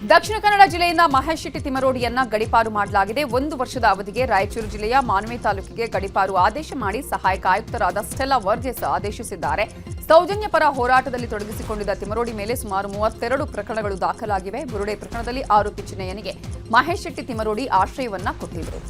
ದಕ್ಷಿಣ ಕನ್ನಡ ಜಿಲ್ಲೆಯಿಂದ ಮಹೇಶ್ ಶೆಟ್ಟಿ ತಿಮರೋಡಿಯನ್ನ ಗಡೀಪಾರು ಮಾಡಲಾಗಿದೆ. 1 ವರ್ಷದ ಅವಧಿಗೆ ರಾಯಚೂರು ಜಿಲ್ಲೆಯ ಮಾನ್ವಿ ತಾಲೂಕಿಗೆ ಗಡೀಪಾರು ಆದೇಶ ಮಾಡಿ ಸಹಾಯಕ ಆಯುಕ್ತರಾದ ಸ್ಟೆಲ್ಲಾ ವರ್ಜೆಸ್ ಆದೇಶಿಸಿದ್ದಾರೆ. ಸೌಜನ್ಯ ಪರ ಹೋರಾಟದಲ್ಲಿ ತೊಡಗಿಸಿಕೊಂಡಿದ್ದ ತಿಮರೋಡಿ ಮೇಲೆ ಸುಮಾರು 32 ಪ್ರಕರಣಗಳು ದಾಖಲಾಗಿವೆ. ಬುರುಡೆ ಪ್ರಕರಣದಲ್ಲಿ ಆರೋಪಿ ಚಿನ್ನಯ್ಯನಿಗೆ ಮಹೇಶ್ ಶೆಟ್ಟಿ ತಿಮರೋಡಿ ಆಶ್ರಯವನ್ನ ಕೊಟ್ಟಿದ್ದರು.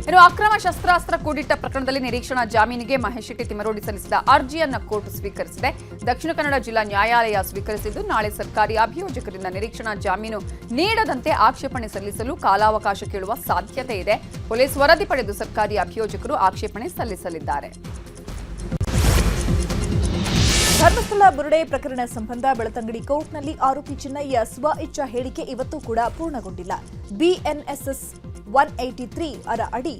ಇನ್ನು ಅಕ್ರಮ ಶಸ್ತ್ರಾಸ್ತ್ರ ಕೂಡಿಟ್ಟ ಪ್ರಕರಣದಲ್ಲಿ ನಿರೀಕ್ಷಣಾ ಜಾಮೀನಿಗೆ ಮಹೇಶ್ ಶೆಟ್ಟಿ ತಿಮರೋಡಿ ಸಲ್ಲಿಸಿದ ಅರ್ಜಿಯನ್ನು ಕೋರ್ಟ್ ಸ್ವೀಕರಿಸಿದೆ. ದಕ್ಷಿಣ ಕನ್ನಡ ಜಿಲ್ಲಾ ನ್ಯಾಯಾಲಯ ಸ್ವೀಕರಿಸಿದ್ದು, ನಾಳೆ ಸರ್ಕಾರಿ ಅಭಿಯೋಜಕರಿಂದ ನಿರೀಕ್ಷಣಾ ಜಾಮೀನು ನೀಡದಂತೆ ಆಕ್ಷೇಪಣೆ ಸಲ್ಲಿಸಲು ಕಾಲಾವಕಾಶ ಕೇಳುವ ಸಾಧ್ಯತೆ ಇದೆ. ಪೊಲೀಸ್ ವರದಿ ಪಡೆದು ಸರ್ಕಾರಿ ಅಭಿಯೋಜಕರು ಆಕ್ಷೇಪಣೆ ಸಲ್ಲಿಸಲಿದ್ದಾರೆ. ಧರ್ಮಸ್ಥಳ ಬುರುಡೆ ಪ್ರಕರಣ ಸಂಬಂಧ ಬೆಳತಂಗಡಿ ಕೋರ್ಟ್ನಲ್ಲಿ ಆರೋಪಿ ಚಿನ್ನಯ್ಯ ಸ್ವ ಇಚ್ಛಾ ಹೇಳಿಕೆ ಇವತ್ತು ಕೂಡ ಪೂರ್ಣಗೊಂಡಿಲ್ಲ. BNSS 183 ಅಡಿ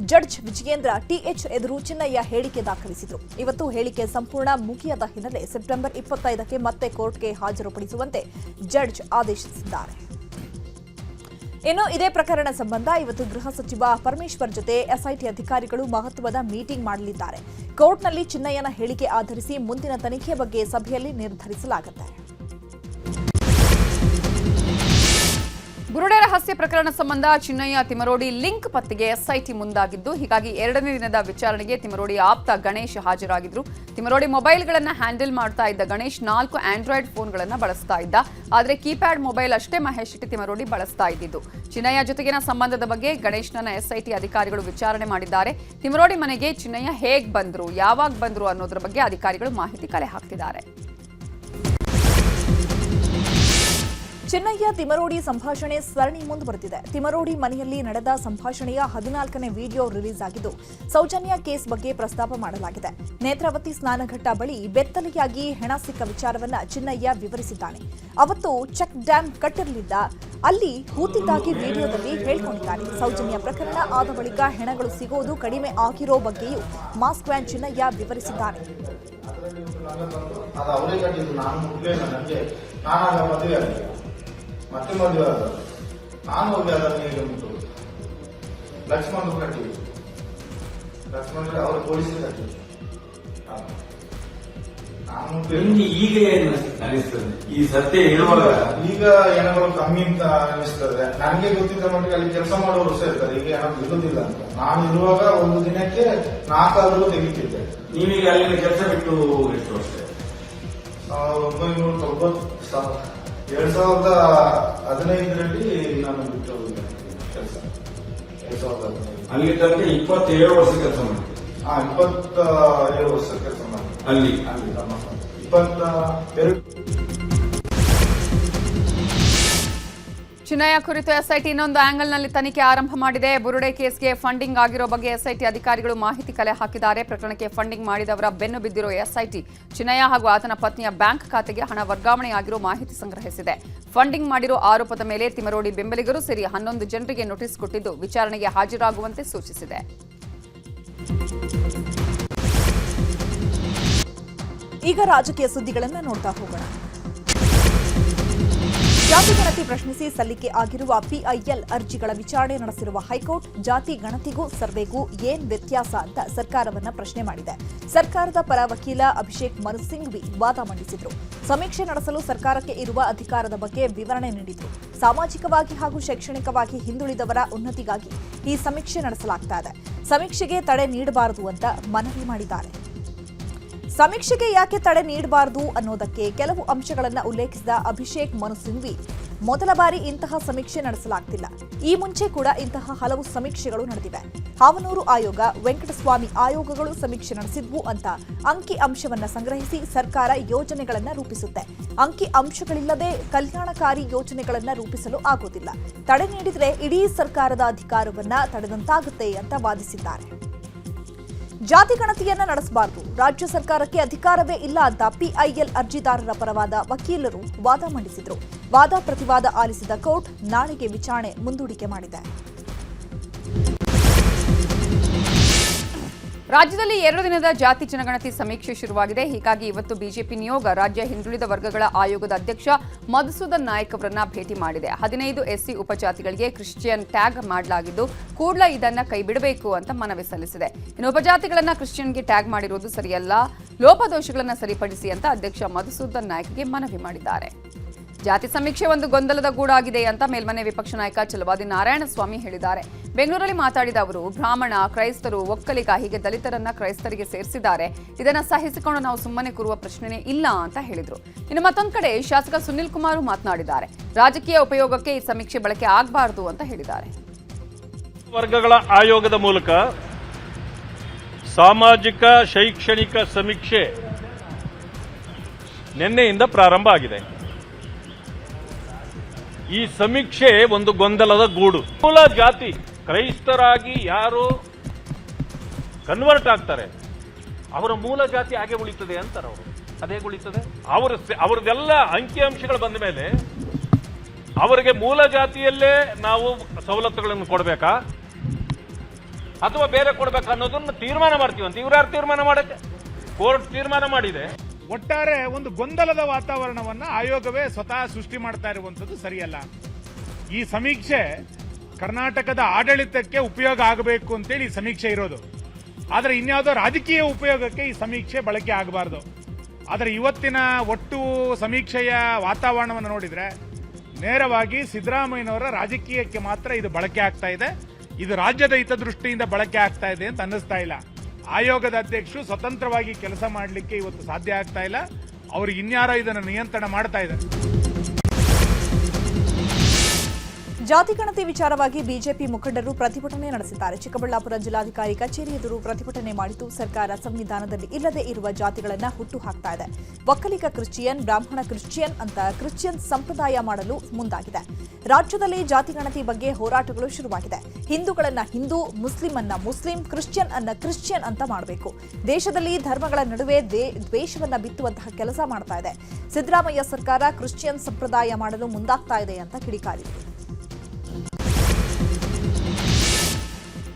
ಜಡ್ಜ್ ವಿಜಯೇಂದ್ರ TH ಎದುರು ಚಿನ್ನಯ್ಯ ಹೇಳಿಕೆ ದಾಖಲಿಸಿದರು. ಇವತ್ತು ಹೇಳಿಕೆ ಸಂಪೂರ್ಣ ಮುಗಿಯದ ಹಿನ್ನೆಲೆ ಸೆಪ್ಟೆಂಬರ್ 25ಕ್ಕೆ ಮತ್ತೆ ಕೋರ್ಟ್ಗೆ ಹಾಜರುಪಡಿಸುವಂತೆ ಜಡ್ಜ್ ಆದೇಶಿಸಿದ್ದಾರೆ. ಇನ್ನು ಇದೇ ಪ್ರಕರಣ ಸಂಬಂಧ ಇವತ್ತು ಗೃಹ ಸಚಿವ ಪರಮೇಶ್ವರ್ ಜೊತೆ SIT ಅಧಿಕಾರಿಗಳು ಮಹತ್ವದ ಮೀಟಿಂಗ್ ಮಾಡಲಿದ್ದಾರೆ. ಕೋರ್ಟ್ನಲ್ಲಿ ಚಿನ್ನಯ್ಯನ ಹೇಳಿಕೆ ಆಧರಿಸಿ ಮುಂದಿನ ತನಿಖೆ ಬಗ್ಗೆ ಸಭೆಯಲ್ಲಿ ನಿರ್ಧರಿಸಲಾಗುತ್ತೆ. ಬುರುಡೆ ರಹಸ್ಯ ಪ್ರಕರಣ ಸಂಬಂಧ ಚಿನ್ನಯ್ಯ ತಿಮರೋಡಿ ಲಿಂಕ್ ಪತ್ತೆಗೆ SIT ಮುಂದಾಗಿದ್ದು, ಹೀಗಾಗಿ 2ನೇ ದಿನದ ವಿಚಾರಣೆಗೆ ತಿಮರೋಡಿ ಆಪ್ತ ಗಣೇಶ್ ಹಾಜರಾಗಿದ್ರು. ತಿಮರೋಡಿ ಮೊಬೈಲ್ಗಳನ್ನು ಹ್ಯಾಂಡಲ್ ಮಾಡ್ತಾ ಇದ್ದ ಗಣೇಶ್ 4 ಆಂಡ್ರಾಯ್ಡ್ ಫೋನ್ಗಳನ್ನು ಬಳಸ್ತಾ ಇದ್ದ. ಆದರೆ ಕೀಪ್ಯಾಡ್ ಮೊಬೈಲ್ ಅಷ್ಟೇ ಮಹೇಶ್ ಶೆಟ್ಟಿ ತಿಮರೋಡಿ ಬಳಸ್ತಾ ಇದ್ದಿದ್ದು. ಚಿನ್ನಯ್ಯ ಜೊತೆಗಿನ ಸಂಬಂಧದ ಬಗ್ಗೆ ಗಣೇಶ್ನ SIT ಅಧಿಕಾರಿಗಳು ವಿಚಾರಣೆ ಮಾಡಿದ್ದಾರೆ. ತಿಮರೋಡಿ ಮನೆಗೆ ಚಿನ್ನಯ್ಯ ಹೇಗ್ ಬಂದ್ರು, ಯಾವಾಗ ಬಂದ್ರು ಅನ್ನೋದ್ರ ಬಗ್ಗೆ ಅಧಿಕಾರಿಗಳು ಮಾಹಿತಿ ಕಲೆ ಹಾಕ್ತಿದ್ದಾರೆ. ಚಿನ್ನಯ್ಯ ತಿಮರೋಡಿ ಸಂಭಾಷಣೆ ಸರಣಿ ಮುಂದುವರೆದಿದೆ. ತಿಮರೋಡಿ ಮನೆಯಲ್ಲಿ ನಡೆದ ಸಂಭಾಷಣೆಯ 14ನೇ ವಿಡಿಯೋ ರಿಲೀಸ್ ಆಗಿದ್ದು, ಸೌಜನ್ಯ ಕೇಸ್ ಬಗ್ಗೆ ಪ್ರಸ್ತಾಪ ಮಾಡಲಾಗಿದೆ. ನೇತ್ರಾವತಿ ಸ್ನಾನಘಟ್ಟ ಬಳಿ ಬೆತ್ತಲೆಯಾಗಿ ಹೆಣ ಸಿಕ್ಕ ವಿಚಾರವನ್ನ ಚಿನ್ನಯ್ಯ ವಿವರಿಸಿದ್ದಾನೆ. ಅವತ್ತು ಚೆಕ್ ಡ್ಯಾಂ ಕಟ್ಟಿರಲಿಲ್ಲ, ಅಲ್ಲಿ ಹೂತಿದ್ದಾಗಿ ವಿಡಿಯೋದಲ್ಲಿ ಹೇಳ್ಕೊಂಡಿದ್ದಾನೆ. ಸೌಜನ್ಯ ಪ್ರಕರಣ ಆದ ಬಳಿಕ ಹೆಣಗಳು ಸಿಗೋದು ಕಡಿಮೆ ಆಗಿರೋ ಬಗ್ಗೆಯೂ ಮಾಸ್ಕ್ ವ್ಯಾನ್ ಚಿನ್ನಯ್ಯ ವಿವರಿಸಿದ್ದಾನೆ. ಮತ್ತೆ ಮದುವೆ ನಾನು ಹೋಗಿ ಅದನ್ನು ಹೇಗೆ ಉಂಟು ಲಕ್ಷ್ಮಣ್ ಕಟ್ಟಿವಿ. ಲಕ್ಷ್ಮಣ್ ಅವರು ಪೊಲೀಸರು ಕಟ್ಟಿವಿ. ಈಗ ಏನು ಅನಿಸ್ತದೆ ಈ ಸತ್ಯ ಹೇಳುವಾಗ? ಈಗ ಹೆಣಗಳು ಕಮ್ಮಿ ಅಂತ ಅನಿಸ್ತದೆ. ನನಗೆ ಗೊತ್ತಿದ್ದ ಮಟ್ಟಿಗೆ ಅಲ್ಲಿ ಕೆಲಸ ಮಾಡೋರು ಸಹ ಇರ್ತಾರೆ. ಈಗ ಹೆಣ ಇರುವುದಿಲ್ಲ ಅಂತ. ನಾನು ಇರುವಾಗ ಒಂದು ದಿನಕ್ಕೆ 4 ಆದರೂ ತೆಗಿತಿದ್ದೆ. ನೀವೀಗ ಅಲ್ಲಿನ ಕೆಲಸ ಬಿಟ್ಟು ಎಷ್ಟು ವರ್ಷ? 2015ರಲ್ಲಿ ನಾನು ಬಿಟ್ಟು ಕೆಲಸ. 2015 ಅಲ್ಲಿ ತನಕ 27 ವರ್ಷ ಕೆಲಸ ಮಾಡಿದೆ. 27 ವರ್ಷ ಕೆಲಸ ಮಾಡಿದೆ ಅಲ್ಲಿ 22. ಚಿನ್ನಯ್ಯ ಕುರಿತು SIT ಇನ್ನೊಂದು ಆಂಗಲ್ನಲ್ಲಿ ತನಿಖೆ ಆರಂಭ ಮಾಡಿದೆ. ಬುರುಡೆ ಕೇಸ್ಗೆ ಫಂಡಿಂಗ್ ಆಗಿರೋ ಬಗ್ಗೆ SIT ಅಧಿಕಾರಿಗಳು ಮಾಹಿತಿ ಕಲೆ ಹಾಕಿದ್ದಾರೆ. ಪ್ರಕರಣಕ್ಕೆ ಫಂಡಿಂಗ್ ಮಾಡಿದವರ ಬೆನ್ನು ಬಿದ್ದಿರೋ SIT ಚಿನ್ನಯ್ಯ ಹಾಗೂ ಆತನ ಪತ್ನಿಯ ಬ್ಯಾಂಕ್ ಖಾತೆಗೆ ಹಣ ವರ್ಗಾವಣೆಯಾಗಿರೋ ಮಾಹಿತಿ ಸಂಗ್ರಹಿಸಿದೆ. ಫಂಡಿಂಗ್ ಮಾಡಿರೋ ಆರೋಪದ ಮೇಲೆ ತಿಮರೋಡಿ ಬೆಂಬಲಿಗರು ಸೇರಿ 11 ಜನರಿಗೆ ನೋಟಿಸ್ ಕೊಟ್ಟಿದ್ದು, ವಿಚಾರಣೆಗೆ ಹಾಜರಾಗುವಂತೆ ಸೂಚಿಸಿದೆ. ಈಗ ರಾಜಕೀಯ ಸುದ್ದಿಗಳನ್ನು ನೋಡ್ತಾ ಹೋಗೋಣ. ಜಾತಿ ಗಣತಿ ಪ್ರಶ್ನಿಸಿ ಸಲ್ಲಿಕೆ ಆಗಿರುವ PIL ಅರ್ಜಿಗಳ ವಿಚಾರಣೆ ನಡೆಸಿರುವ ಹೈಕೋರ್ಟ್, ಜಾತಿ ಗಣತಿಗೂ ಸರ್ವೆಗೂ ಏನ್ ವ್ಯತ್ಯಾಸ ಅಂತ ಸರ್ಕಾರವನ್ನ ಪ್ರಶ್ನೆ ಮಾಡಿದೆ. ಸರ್ಕಾರದ ಪರ ವಕೀಲ ಅಭಿಷೇಕ್ ಮನು ಸಿಂಘ್ವಿ ವಾದ ಮಂಡಿಸಿದ್ರು. ಸಮೀಕ್ಷೆ ನಡೆಸಲು ಸರ್ಕಾರಕ್ಕೆ ಇರುವ ಅಧಿಕಾರದ ಬಗ್ಗೆ ವಿವರಣೆ ನೀಡಿದ್ರು. ಸಾಮಾಜಿಕವಾಗಿ ಹಾಗೂ ಶೈಕ್ಷಣಿಕವಾಗಿ ಹಿಂದುಳಿದವರ ಉನ್ನತಿಗಾಗಿ ಈ ಸಮೀಕ್ಷೆ ನಡೆಸಲಾಗ್ತಾ ಇದೆ. ಸಮೀಕ್ಷೆಗೆ ತಡೆ ನೀಡಬಾರದು ಅಂತ ಮನವಿ ಮಾಡಿದ್ದಾರೆ. ಸಮೀಕ್ಷೆಗೆ ಯಾಕೆ ತಡೆ ನೀಡಬಾರದು ಅನ್ನೋದಕ್ಕೆ ಕೆಲವು ಅಂಶಗಳನ್ನು ಉಲ್ಲೇಖಿಸಿದ ಅಭಿಷೇಕ್ ಮನು ಸಿಂಘ್ವಿ, ಮೊದಲ ಬಾರಿ ಇಂತಹ ಸಮೀಕ್ಷೆ ನಡೆಸಲಾಗ್ತಿಲ್ಲ. ಈ ಮುಂಚೆ ಕೂಡ ಇಂತಹ ಹಲವು ಸಮೀಕ್ಷೆಗಳು ನಡೆದಿವೆ. ಹಾವನೂರು ಆಯೋಗ, ವೆಂಕಟಸ್ವಾಮಿ ಆಯೋಗಗಳು ಸಮೀಕ್ಷೆ ನಡೆಸಿದ್ವು ಅಂತ ಅಂಕಿ ಅಂಶವನ್ನ ಸಂಗ್ರಹಿಸಿ ಸರ್ಕಾರ ಯೋಜನೆಗಳನ್ನ ರೂಪಿಸುತ್ತೆ. ಅಂಕಿ ಅಂಶಗಳಿಲ್ಲದೆ ಕಲ್ಯಾಣಕಾರಿ ಯೋಜನೆಗಳನ್ನ ರೂಪಿಸಲು ಆಗೋದಿಲ್ಲ. ತಡೆ ನೀಡಿದ್ರೆ ಇಡೀ ಸರ್ಕಾರದ ಅಧಿಕಾರವನ್ನ ತಡೆದಂತಾಗುತ್ತೆ ಅಂತ ವಾದಿಸಿದ್ದಾರೆ. ಜಾತಿ ಗಣತಿಯನ್ನ ನಡೆಸಬಾರದು, ರಾಜ್ಯ ಸರ್ಕಾರಕ್ಕೆ ಅಧಿಕಾರವೇ ಇಲ್ಲ ಅಂತ PIL ಅರ್ಜಿದಾರರ ಪರವಾದ ವಕೀಲರು ವಾದ ಮಂಡಿಸಿದರು. ವಾದ ಪ್ರತಿವಾದ ಆಲಿಸಿದ ಕೋರ್ಟ್ ನಾಳೆಗೆ ವಿಚಾರಣೆ ಮುಂದೂಡಿಕೆ ಮಾಡಿದೆ. ರಾಜ್ಯದಲ್ಲಿ 2 ದಿನದ ಜಾತಿ ಜನಗಣತಿ ಸಮೀಕ್ಷೆ ಶುರುವಾಗಿದೆ. ಹೀಗಾಗಿ ಇವತ್ತು ಬಿಜೆಪಿ ನಿಯೋಗ ರಾಜ್ಯ ಹಿಂದುಳಿದ ವರ್ಗಗಳ ಆಯೋಗದ ಅಧ್ಯಕ್ಷ ಮಧುಸೂದನ್ ನಾಯಕ್ ಅವರನ್ನ ಭೇಟಿ ಮಾಡಿದೆ. 15 SC ಉಪಜಾತಿಗಳಿಗೆ ಕ್ರಿಶ್ಚಿಯನ್ ಟ್ಯಾಗ್ ಮಾಡಲಾಗಿದ್ದು, ಕೂಡಲೇ ಇದನ್ನ ಕೈಬಿಡಬೇಕು ಅಂತ ಮನವಿ ಸಲ್ಲಿಸಿದೆ. ಇನ್ನು ಉಪಜಾತಿಗಳನ್ನ ಕ್ರಿಶ್ಚಿಯನ್ಗೆ ಟ್ಯಾಗ್ ಮಾಡಿರುವುದು ಸರಿಯಲ್ಲ, ಲೋಪದೋಷಗಳನ್ನು ಸರಿಪಡಿಸಿ ಅಂತ ಅಧ್ಯಕ್ಷ ಮಧುಸೂದನ್ ನಾಯಕ್ಗೆ ಮನವಿ ಮಾಡಿದ್ದಾರೆ. ಜಾತಿ ಸಮೀಕ್ಷೆ ಒಂದು ಗೊಂದಲದ ಗೂಡಾಗಿದೆ ಅಂತ ಮೇಲ್ಮನೆ ವಿಪಕ್ಷ ನಾಯಕ ಛಲವಾದಿ ನಾರಾಯಣಸ್ವಾಮಿ ಹೇಳಿದ್ದಾರೆ. ಬೆಂಗಳೂರಲ್ಲಿ ಮಾತಾಡಿದ ಅವರು, ಬ್ರಾಹ್ಮಣ, ಕ್ರೈಸ್ತರು, ಒಕ್ಕಲಿಗ ಹೀಗೆ ದಲಿತರನ್ನ ಕ್ರೈಸ್ತರಿಗೆ ಸೇರಿಸಿದ್ದಾರೆ. ಇದನ್ನ ಸಹಿಸಿಕೊಂಡು ನಾವು ಸುಮ್ಮನೆ ಕೂರುವ ಪ್ರಶ್ನೆನೇ ಇಲ್ಲ ಅಂತ ಹೇಳಿದ್ರು. ಇನ್ನು ಮತ್ತೊಂದು ಕಡೆ ಶಾಸಕ ಸುನಿಲ್ ಕುಮಾರ್ ಮಾತನಾಡಿದ್ದಾರೆ. ರಾಜಕೀಯ ಉಪಯೋಗಕ್ಕೆ ಈ ಸಮೀಕ್ಷೆ ಬಳಕೆ ಆಗಬಾರದು ಅಂತ ಹೇಳಿದ್ದಾರೆ. ವರ್ಗಗಳ ಆಯೋಗದ ಮೂಲಕ ಸಾಮಾಜಿಕ ಶೈಕ್ಷಣಿಕ ಸಮೀಕ್ಷೆ ನಿನ್ನೆಯಿಂದ ಪ್ರಾರಂಭ ಆಗಿದೆ. ಈ ಸಮೀಕ್ಷೆ ಒಂದು ಗೊಂದಲದ ಗೂಡು. ಮೂಲ ಜಾತಿ ಕ್ರೈಸ್ತರಾಗಿ ಯಾರು ಕನ್ವರ್ಟ್ ಆಗ್ತಾರೆ ಅವರ ಮೂಲ ಜಾತಿ ಹಾಗೆ ಉಳಿತದೆ ಅಂತಾರೆ. ಅವರು ಅದೇ ಉಳಿತದೆ. ಅವ್ರದ್ದೆಲ್ಲ ಅಂಕಿಅಂಶಗಳು ಬಂದ ಮೇಲೆ ಅವರಿಗೆ ಮೂಲ ಜಾತಿಯಲ್ಲೇ ನಾವು ಸವಲತ್ತುಗಳನ್ನು ಕೊಡಬೇಕಾ ಅಥವಾ ಬೇರೆ ಕೊಡಬೇಕಾ ಅನ್ನೋದನ್ನು ತೀರ್ಮಾನ ಮಾಡ್ತೀವಿ ಅಂತ. ಇವ್ರು ಯಾರು ತೀರ್ಮಾನ ಮಾಡಕ್ಕೆ? ಕೋರ್ಟ್ ತೀರ್ಮಾನ ಮಾಡಿದೆ. ಒಟ್ಟಾರೆ ಒಂದು ಗೊಂದಲದ ವಾತಾವರಣವನ್ನ ಆಯೋಗವೇ ಸ್ವತಃ ಸೃಷ್ಟಿ ಮಾಡ್ತಾ ಇರುವಂತದ್ದು ಸರಿಯಲ್ಲ. ಈ ಸಮೀಕ್ಷೆ ಕರ್ನಾಟಕದ ಆಡಳಿತಕ್ಕೆ ಉಪಯೋಗ ಆಗಬೇಕು ಅಂತೇಳಿ ಈ ಸಮೀಕ್ಷೆ ಇರೋದು. ಆದರೆ ಇನ್ಯಾವುದೋ ರಾಜಕೀಯ ಉಪಯೋಗಕ್ಕೆ ಈ ಸಮೀಕ್ಷೆ ಬಳಕೆ ಆಗಬಾರ್ದು. ಆದರೆ ಇವತ್ತಿನ ಒಟ್ಟು ಸಮೀಕ್ಷೆಯ ವಾತಾವರಣವನ್ನು ನೋಡಿದ್ರೆ ನೇರವಾಗಿ ಸಿದ್ದರಾಮಯ್ಯನವರ ರಾಜಕೀಯಕ್ಕೆ ಮಾತ್ರ ಇದು ಬಳಕೆ ಆಗ್ತಾ ಇದೆ. ಇದು ರಾಜ್ಯದ ಹಿತದೃಷ್ಟಿಯಿಂದ ಬಳಕೆ ಆಗ್ತಾ ಇದೆ ಅಂತ ಅನ್ನಿಸ್ತಾ ಇಲ್ಲ. ಆಯೋಗದ ಅಧ್ಯಕ್ಷರು ಸ್ವತಂತ್ರವಾಗಿ ಕೆಲಸ ಮಾಡಲಿಕ್ಕೆ ಇವತ್ತು ಸಾಧ್ಯ ಆಗ್ತಾ ಇಲ್ಲ. ಅವರು ಇನ್ಯಾರೋ ಇದನ್ನು ನಿಯಂತ್ರಣ ಮಾಡ್ತಾ ಇದ್ದಾರೆ. ಜಾತಿ ಗಣತಿ ವಿಚಾರವಾಗಿ ಬಿಜೆಪಿ ಮುಖಂಡರು ಪ್ರತಿಭಟನೆ ನಡೆಸಿದ್ದಾರೆ. ಚಿಕ್ಕಬಳ್ಳಾಪುರ ಜಿಲ್ಲಾಧಿಕಾರಿ ಕಚೇರಿ ಎದುರು ಪ್ರತಿಭಟನೆ ಮಾಡಿದ್ದು, ಸರ್ಕಾರ ಸಂವಿಧಾನದಲ್ಲಿ ಇಲ್ಲದೆ ಇರುವ ಜಾತಿಗಳನ್ನು ಹುಟ್ಟು ಹಾಕ್ತಾ ಇದೆ. ಒಕ್ಕಲಿಗ ಕ್ರಿಶ್ಚಿಯನ್, ಬ್ರಾಹ್ಮಣ ಕ್ರಿಶ್ಚಿಯನ್ ಅಂತ ಕ್ರಿಶ್ಚಿಯನ್ ಸಂಪ್ರದಾಯ ಮಾಡಲು ಮುಂದಾಗಿದೆ. ರಾಜ್ಯದಲ್ಲಿ ಜಾತಿ ಗಣತಿ ಬಗ್ಗೆ ಹೋರಾಟಗಳು ಶುರುವಾಗಿದೆ. ಹಿಂದೂಗಳನ್ನ ಹಿಂದೂ, ಮುಸ್ಲಿಂ ಅನ್ನ ಮುಸ್ಲಿಂ, ಕ್ರಿಶ್ಚಿಯನ್ ಅನ್ನ ಕ್ರಿಶ್ಚಿಯನ್ ಅಂತ ಮಾಡಬೇಕು. ದೇಶದಲ್ಲಿ ಧರ್ಮಗಳ ನಡುವೆ ದ್ವೇಷವನ್ನ ಬಿತ್ತುವಂತಹ ಕೆಲಸ ಮಾಡ್ತಾ ಇದೆ. ಸಿದ್ದರಾಮಯ್ಯ ಸರ್ಕಾರ ಕ್ರಿಶ್ಚಿಯನ್ ಸಂಪ್ರದಾಯ ಮಾಡಲು ಮುಂದಾಗ್ತಾ ಇದೆ ಅಂತ ಕಿಡಿಕಾರಿದರು.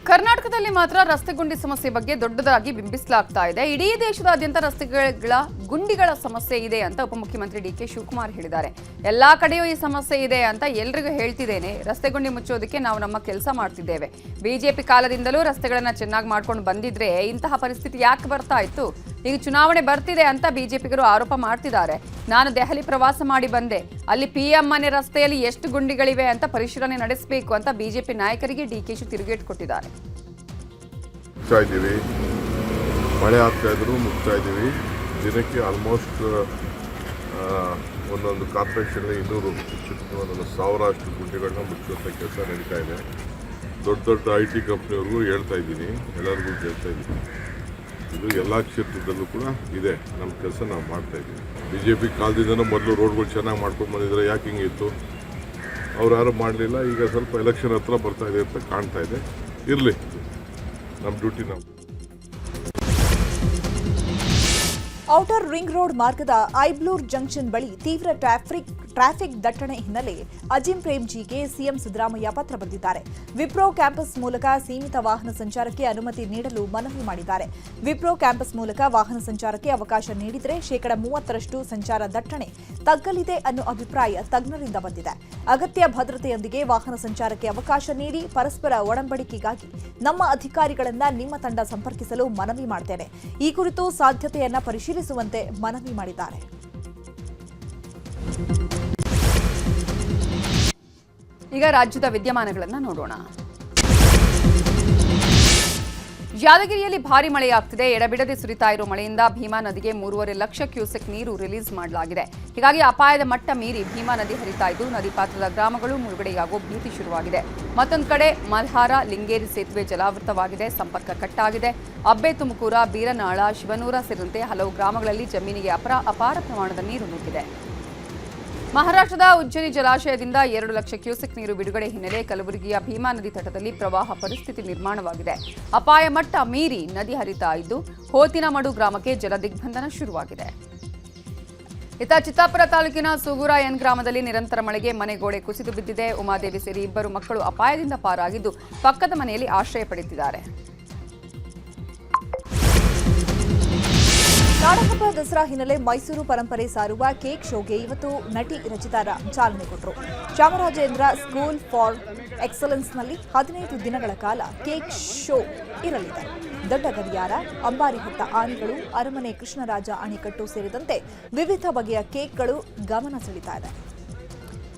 ಕರ್ನಾಟಕದಲ್ಲಿ ಮಾತ್ರ ರಸ್ತೆ ಗುಂಡಿ ಸಮಸ್ಯೆ ಬಗ್ಗೆ ದೊಡ್ಡದಾಗಿ ಬಿಂಬಿಸಲಾಗ್ತಾ ಇದೆ. ಇಡೀ ದೇಶದಾದ್ಯಂತ ರಸ್ತೆಗಳ ಗುಂಡಿಗಳ ಸಮಸ್ಯೆ ಇದೆ ಅಂತ ಉಪಮುಖ್ಯಮಂತ್ರಿ ಡಿಕೆ ಶಿವಕುಮಾರ್ ಹೇಳಿದ್ದಾರೆ. ಎಲ್ಲಾ ಕಡೆಯೂ ಈ ಸಮಸ್ಯೆ ಇದೆ ಅಂತ ಎಲ್ರಿಗೂ ಹೇಳ್ತಿದ್ದೇನೆ. ರಸ್ತೆ ಗುಂಡಿ ಮುಚ್ಚೋದಕ್ಕೆ ನಾವು ನಮ್ಮ ಕೆಲಸ ಮಾಡ್ತಿದ್ದೇವೆ. ಬಿಜೆಪಿ ಕಾಲದಿಂದಲೂ ರಸ್ತೆಗಳನ್ನ ಚೆನ್ನಾಗಿ ಮಾಡ್ಕೊಂಡು ಬಂದಿದ್ರೆ ಇಂತಹ ಪರಿಸ್ಥಿತಿ ಯಾಕೆ ಬರ್ತಾ ಇತ್ತು? ಈಗ ಚುನಾವಣೆ ಬರ್ತಿದೆ ಅಂತ ಬಿಜೆಪಿಗರು ಆರೋಪ ಮಾಡ್ತಿದ್ದಾರೆ. ನಾನು ದೆಹಲಿ ಪ್ರವಾಸ ಮಾಡಿ ಬಂದೆ. ಅಲ್ಲಿ ಪಿಎಂ ಮನೆ ರಸ್ತೆಯಲ್ಲಿ ಎಷ್ಟು ಗುಂಡಿಗಳಿವೆ ಅಂತ ಪರಿಶೀಲನೆ ನಡೆಸಬೇಕು ಅಂತ ಬಿಜೆಪಿ ನಾಯಕರಿಗೆ ಡಿಕೆಶಿ ತಿರುಗೇಟು ಕೊಟ್ಟಿದ್ದಾರೆ. ಮಳೆ ಆಗ್ತಾ ಇದ್ರು ಮುಗ್ತಾ ಇದ್ದೀವಿ. ದಿನಕ್ಕೆ ಆಲ್ಮೋಸ್ಟ್ ಒಂದೊಂದು ಕಾರ್ಪೊರೇಷನ್ 200 ಅಷ್ಟು ಗುಂಡಿಗಳನ್ನ ಮುಚ್ಚುವಂಥ ಕೆಲಸ ನಡೀತಾ ಇದೆ. ದೊಡ್ಡ ದೊಡ್ಡ IT ಕಂಪ್ನಿಯವ್ರಿಗೂ ಹೇಳ್ತಾ ಇದ್ದೀನಿ, ಎಲ್ಲರಿಗೂ ಹೇಳ್ತಾ ಇದ್ದೀನಿ. ಇದು ಎಲ್ಲ ಕ್ಷೇತ್ರದಲ್ಲೂ ಕೂಡ ಇದೆ. ನಮ್ಮ ಕೆಲಸ ನಾವು ಮಾಡ್ತಾ ಇದ್ದೀವಿ. BJP ಕಾಲದಿಂದನೂ ಮೊದಲು ರೋಡ್ಗಳು ಚೆನ್ನಾಗಿ ಮಾಡ್ಕೊಂಡು ಬಂದಿದ್ರೆ ಯಾಕೆ ಹಿಂಗಿತ್ತು? ಅವ್ರು ಯಾರು ಮಾಡಲಿಲ್ಲ. ಈಗ ಸ್ವಲ್ಪ ಎಲೆಕ್ಷನ್ ಹತ್ರ ಬರ್ತಾ ಇದೆ ಅಂತ ಕಾಣ್ತಾ ಇದೆ. ಇರಲಿ, ನಮ್ಮ ಡ್ಯೂಟಿ ನಾವು. ಔಟರ್ ರಿಂಗ್ ರೋಡ್ ಮಾರ್ಗದ ಐಬ್ಲೂರ್ ಜಂಕ್ಷನ್ ಬಳಿ ತೀವ್ರ ಟ್ರಾಫಿಕ್ ದಟ್ಟಣೆ ಹಿನ್ನೆಲೆ ಅಜಿಂ ಪ್ರೇಮ್ಜಿಗೆ ಸಿಎಂ ಸಿದ್ದರಾಮಯ್ಯ ಪತ್ರ ಬರೆದಿದ್ದಾರೆ. ವಿಪ್ರೋ ಕ್ಯಾಂಪಸ್ ಮೂಲಕ ಸೀಮಿತ ವಾಹನ ಸಂಚಾರಕ್ಕೆ ಅನುಮತಿ ನೀಡಲು ಮನವಿ ಮಾಡಿದ್ದಾರೆ. ವಿಪ್ರೋ ಕ್ಯಾಂಪಸ್ ಮೂಲಕ ವಾಹನ ಸಂಚಾರಕ್ಕೆ ಅವಕಾಶ ನೀಡಿದರೆ 30% ಸಂಚಾರ ದಟ್ಟಣೆ ತಗ್ಗಲಿದೆ ಅನ್ನೋ ಅಭಿಪ್ರಾಯ ತಜ್ಞರಿಂದ ಬಂದಿದೆ. ಅಗತ್ಯ ಭದ್ರತೆಯೊಂದಿಗೆ ವಾಹನ ಸಂಚಾರಕ್ಕೆ ಅವಕಾಶ ನೀಡಿ ಪರಸ್ಪರ ಒಡಂಬಡಿಕೆಗಾಗಿ ನಮ್ಮ ಅಧಿಕಾರಿಗಳನ್ನ ನಿಮ್ಮ ತಂಡ ಸಂಪರ್ಕಿಸಲು ಮನವಿ ಮಾಡುತ್ತೇನೆ. ಈ ಕುರಿತು ಸಾಧ್ಯತೆಯನ್ನ ಪರಿಶೀಲಿಸುವಂತೆ ಮನವಿ ಮಾಡಿದ್ದಾರೆ. ಈಗ ರಾಜ್ಯದ ವಿದ್ಯಮಾನಗಳನ್ನು ನೋಡೋಣ. ಯಾದಗಿರಿಯಲ್ಲಿ ಭಾರಿ ಮಳೆಯಾಗ್ತಿದೆ. ಎಡಬಿಡದೆ ಸುರಿತಾ ಇರೋ ಮಳೆಯಿಂದ ಭೀಮಾ ನದಿಗೆ 3.5 ಲಕ್ಷ ಕ್ಯೂಸೆಕ್ ನೀರು ರಿಲೀಸ್ ಮಾಡಲಾಗಿದೆ. ಹೀಗಾಗಿ ಅಪಾಯದ ಮಟ್ಟ ಮೀರಿ ಭೀಮಾ ನದಿ ಹರಿತಾ ಇದ್ದು ನದಿ ಪಾತ್ರದ ಗ್ರಾಮಗಳು ಮುಳುಗಡೆಯಾಗೋ ಭೀತಿ ಶುರುವಾಗಿದೆ. ಮತ್ತೊಂದು ಕಡೆ ಮಲ್ಹಾರ ಲಿಂಗೇರಿ ಸೇತುವೆ ಜಲಾವೃತವಾಗಿದೆ, ಸಂಪರ್ಕ ಕಟ್ಟಾಗಿದೆ. ಅಬ್ಬೆ, ತುಮಕೂರ, ಬೀರನಾಳ, ಶಿವನೂರ ಸೇರಿದಂತೆ ಹಲವು ಗ್ರಾಮಗಳಲ್ಲಿ ಜಮೀನಿಗೆ ಅಪಾರ ಪ್ರಮಾಣದ ನೀರು ನುಗ್ಗಿದೆ. ಮಹಾರಾಷ್ಟ್ರದ ಉಜ್ಜಯಿನಿ ಜಲಾಶಯದಿಂದ 2 ಲಕ್ಷ ಕ್ಯೂಸೆಕ್ ನೀರು ಬಿಡುಗಡೆ ಹಿನ್ನೆಲೆ ಕಲಬುರಗಿಯ ಭೀಮಾ ನದಿ ತಟದಲ್ಲಿ ಪ್ರವಾಹ ಪರಿಸ್ಥಿತಿ ನಿರ್ಮಾಣವಾಗಿದೆ. ಅಪಾಯ ಮಟ್ಟ ಮೀರಿ ನದಿ ಹರಿತಾ ಇದ್ದು ಹೋತಿನಮಡು ಗ್ರಾಮಕ್ಕೆ ಜಲ ದಿಗ್ಬಂಧನ ಶುರುವಾಗಿದೆ. ಇತ್ತ ಚಿತ್ತಾಪುರ ತಾಲೂಕಿನ ಸೂಗೂರ ಎನ್ ಗ್ರಾಮದಲ್ಲಿ ನಿರಂತರ ಮಳೆಗೆ ಮನೆ ಗೋಡೆ ಕುಸಿದು ಬಿದ್ದಿದೆ. ಉಮಾದೇವಿ ಸೇರಿ 2 ಮಕ್ಕಳು ಅಪಾಯದಿಂದ ಪಾರಾಗಿದ್ದು ಪಕ್ಕದ ಮನೆಯಲ್ಲಿ ಆಶ್ರಯ ಪಡೆದಿದ್ದಾರೆ. ನಾಡಹಬ್ಬ ದಸರಾ ಹಿನ್ನೆಲೆ ಮೈಸೂರು ಪರಂಪರೆ ಸಾರುವ ಕೇಕ್ ಶೋಗೆ ಇವತ್ತು ನಟಿ ರಚಿತಾ ರಾಮ್ ಚಾಲನೆ ಕೊಟ್ಟರು. ಚಾಮರಾಜೇಂದ್ರ ಸ್ಕೂಲ್ ಫಾರ್ ಎಕ್ಸಲೆನ್ಸ್ನಲ್ಲಿ 15 ದಿನಗಳ ಕಾಲ ಕೇಕ್ ಶೋ ಇರಲಿದೆ. ದೊಡ್ಡ ಗಡಿಯಾರ, ಅಂಬಾರಿ ಹೊತ್ತ ಆನೆಗಳು, ಅರಮನೆ ಕೃಷ್ಣರಾಜ ಅಣೆಕಟ್ಟು ಸೇರಿದಂತೆ ವಿವಿಧ ಬಗೆಯ ಕೇಕ್ಗಳು ಗಮನ ಸೆಳೀತಾ ಇದೆ.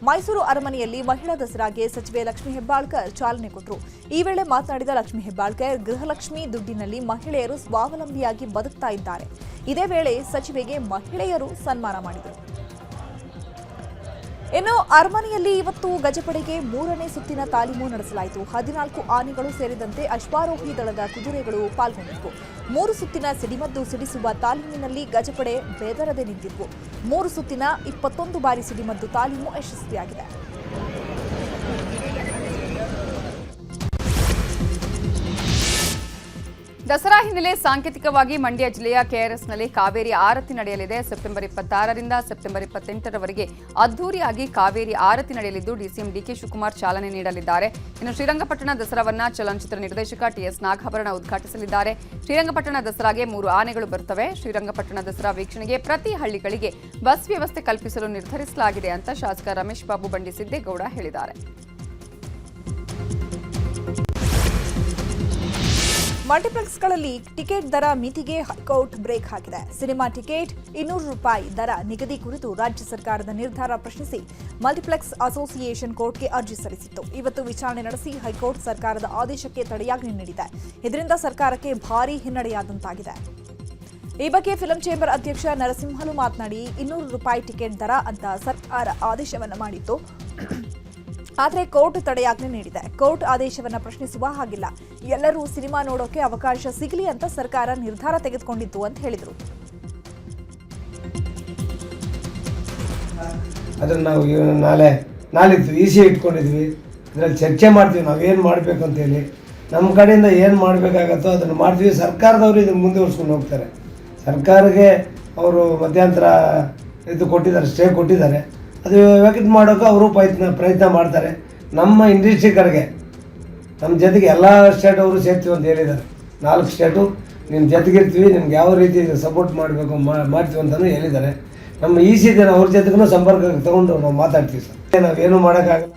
ಮೈಸೂರು ಅರಮನೆಯಲ್ಲಿ ಮಹಿಳಾ ದಸರಾಗೆ ಸಚಿವೆ ಲಕ್ಷ್ಮೀ ಹೆಬ್ಬಾಳ್ಕರ್ ಚಾಲನೆ ಕೊಟ್ಟರು. ಈ ವೇಳೆ ಮಾತನಾಡಿದ ಲಕ್ಷ್ಮೀ ಹೆಬ್ಬಾಳ್ಕರ್, ಗೃಹಲಕ್ಷ್ಮಿ ದುಡ್ಡಿನಲ್ಲಿ ಮಹಿಳೆಯರು ಸ್ವಾವಲಂಬಿಯಾಗಿ ಬದುಕ್ತಾ ಇದ್ದಾರೆ. ಇದೇ ವೇಳೆ ಸಚಿವೆಗೆ ಮಹಿಳೆಯರು ಸನ್ಮಾನ ಮಾಡಿದರು. ಇನ್ನು ಅರಮನೆಯಲ್ಲಿ ಇವತ್ತು ಗಜಪಡೆಗೆ 3ನೇ ಸುತ್ತಿನ ತಾಲೀಮು ನಡೆಸಲಾಯಿತು. 14 ಆನೆಗಳು ಸೇರಿದಂತೆ ಅಶ್ವಾರೋಹಿ ದಳದ ಕುದುರೆಗಳು ಪಾಲ್ಗೊಂಡಿದ್ವು. 3 ಸುತ್ತಿನ ಸಿಡಿಮದ್ದು ಸಿಡಿಸುವ ತಾಲೀಮಿನಲ್ಲಿ ಗಜಪಡೆ ಬೆದರದೆ ನಿಂತಿದ್ವು. 3 ಸುತ್ತಿನ 21 ಬಾರಿ ಸಿಡಿಮದ್ದು ತಾಲೀಮು ಯಶಸ್ವಿಯಾಗಿದೆ. ದಸರಾ ಹಿನ್ನೆಲೆ ಸಾಂಕೇತಿಕವಾಗಿ ಮಂಡ್ಯ ಜಿಲ್ಲೆಯ ಕೆಆರ್ಎಸ್ನಲ್ಲಿ ಕಾವೇರಿ ಆರತಿ ನಡೆಯಲಿದೆ. ಸೆಪ್ಟೆಂಬರ್ 26ರಿಂದ ಸೆಪ್ಟೆಂಬರ್ 28ರವರೆಗೆ ಅದ್ದೂರಿಯಾಗಿ ಕಾವೇರಿ ಆರತಿ ನಡೆಯಲಿದ್ದು ಡಿಸಿಎಂ ಡಿಕೆ ಶಿವಕುಮಾರ್ ಚಾಲನೆ ನೀಡಲಿದ್ದಾರೆ. ಇನ್ನು ಶ್ರೀರಂಗಪಟ್ಟಣ ದಸರಾವನ್ನ ಚಲನಚಿತ್ರ ನಿರ್ದೇಶಕ ಟಿಎಸ್ ನಾಗಾಭರಣ ಉದ್ಘಾಟಿಸಲಿದ್ದಾರೆ. ಶ್ರೀರಂಗಪಟ್ಟಣ ದಸರಾಗೆ 3 ಆನೆಗಳು ಬರುತ್ತವೆ. ಶ್ರೀರಂಗಪಟ್ಟಣ ದಸರಾ ವೀಕ್ಷಣೆಗೆ ಪ್ರತಿ ಹಳ್ಳಿಗಳಿಗೆ ಬಸ್ ವ್ಯವಸ್ಥೆ ಕಲ್ಪಿಸಲು ನಿರ್ಧರಿಸಲಾಗಿದೆ ಅಂತ ಶಾಸಕ ರಮೇಶ್ ಬಾಬು ಬಂಡಿಸಿದ್ದೇಗೌಡ ಹೇಳಿದ್ದಾರೆ. ಮಲ್ಟಿಪ್ಲೆಕ್ಸ್ಗಳಲ್ಲಿ ಟಿಕೆಟ್ ದರ ಮಿತಿಗೆ ಹೈಕೋರ್ಟ್ ಬ್ರೇಕ್ ಹಾಕಿದೆ. ಸಿನಿಮಾ ಟಿಕೆಟ್ ₹200 ದರ ನಿಗದಿ ಕುರಿತು ರಾಜ್ಯ ಸರ್ಕಾರದ ನಿರ್ಧಾರ ಪ್ರಶ್ನಿಸಿ ಮಲ್ಟಿಪ್ಲೆಕ್ಸ್ ಅಸೋಸಿಯೇಷನ್ ಕೋರ್ಟ್ಗೆ ಅರ್ಜಿ ಸಲ್ಲಿಸಿತ್ತು. ಇವತ್ತು ವಿಚಾರಣೆ ನಡೆಸಿ ಹೈಕೋರ್ಟ್ ಸರ್ಕಾರದ ಆದೇಶಕ್ಕೆ ತಡೆಯಾಜ್ಞೆ ನೀಡಿದೆ. ಇದರಿಂದ ಸರ್ಕಾರಕ್ಕೆ ಭಾರೀ ಹಿನ್ನಡೆಯಾದಂತಾಗಿದೆ. ಈ ಬಗ್ಗೆ ಫಿಲ್ಮ್ ಚೇಂಬರ್ ಅಧ್ಯಕ್ಷ ನರಸಿಂಹಲು ಮಾತನಾಡಿ, ₹200 ಟಿಕೆಟ್ ದರ ಅಂತ ಸರ್ಕಾರ ಆದೇಶವನ್ನು ಮಾಡಿತ್ತು. ಆದರೆ ಕೋರ್ಟ್ ತಡೆಯಾಜ್ಞೆ ನೀಡಿದೆ. ಕೋರ್ಟ್ ಆದೇಶವನ್ನು ಪ್ರಶ್ನಿಸುವ ಹಾಗಿಲ್ಲ. ಎಲ್ಲರೂ ಸಿನಿಮಾ ನೋಡೋಕೆ ಅವಕಾಶ ಸಿಗಲಿ ಅಂತ ಸರ್ಕಾರ ನಿರ್ಧಾರ ತೆಗೆದುಕೊಂಡಿತ್ತು ಅಂತ ಹೇಳಿದರು. ಅದನ್ನು ನಾವು ನಾಳಿದ್ದು ಇಸಿ ಇಟ್ಕೊಂಡಿದ್ವಿ. ಇದರಲ್ಲಿ ಚರ್ಚೆ ಮಾಡ್ತೀವಿ ನಾವೇನು ಮಾಡಬೇಕು ಅಂತೇಳಿ. ನಮ್ಮ ಕಡೆಯಿಂದ ಏನು ಮಾಡಬೇಕಾಗತ್ತೋ ಅದನ್ನು ಮಾಡ್ತೀವಿ. ಸರ್ಕಾರದವರು ಇದನ್ನು ಮುಂದುವರ್ಸ್ಕೊಂಡು ಹೋಗ್ತಾರೆ. ಸರ್ಕಾರಕ್ಕೆ ಅವರು ಮಧ್ಯಂತರ ಇದು ಕೊಟ್ಟಿದ್ದಾರೆ, ಸ್ಟೇ ಕೊಟ್ಟಿದ್ದಾರೆ. ಅದು ಇದು ಮಾಡೋಕೆ ಅವರು ಪ್ರಯತ್ನ ಮಾಡ್ತಾರೆ. ನಮ್ಮ ಇಂಡಸ್ಟ್ರಿ ಕಡೆಗೆ ನಮ್ಮ ಜೊತೆಗೆ ಎಲ್ಲ ಸ್ಟೇಟ್ ಅವರು ಸೇರ್ತೀವಿ ಅಂತ ಹೇಳಿದ್ದಾರೆ. 4 ಸ್ಟೇಟು ನಿಮ್ಮ ಜೊತೆಗಿರ್ತೀವಿ, ನಿಮ್ಗೆ ಯಾವ ರೀತಿ ಸಪೋರ್ಟ್ ಮಾಡಬೇಕು ಮಾಡ್ತೀವಿ ಅಂತಲೂ ಹೇಳಿದ್ದಾರೆ. ನಮ್ಮ ದಿನ ಅವ್ರ ಜೊತೆಗೂ ಸಂಪರ್ಕ ತಗೊಂಡು ನಾವು ಮಾತಾಡ್ತೀವಿ ಸರ್. ನಾವೇನು ಮಾಡೋಕ್ಕಾಗಲ್ಲ.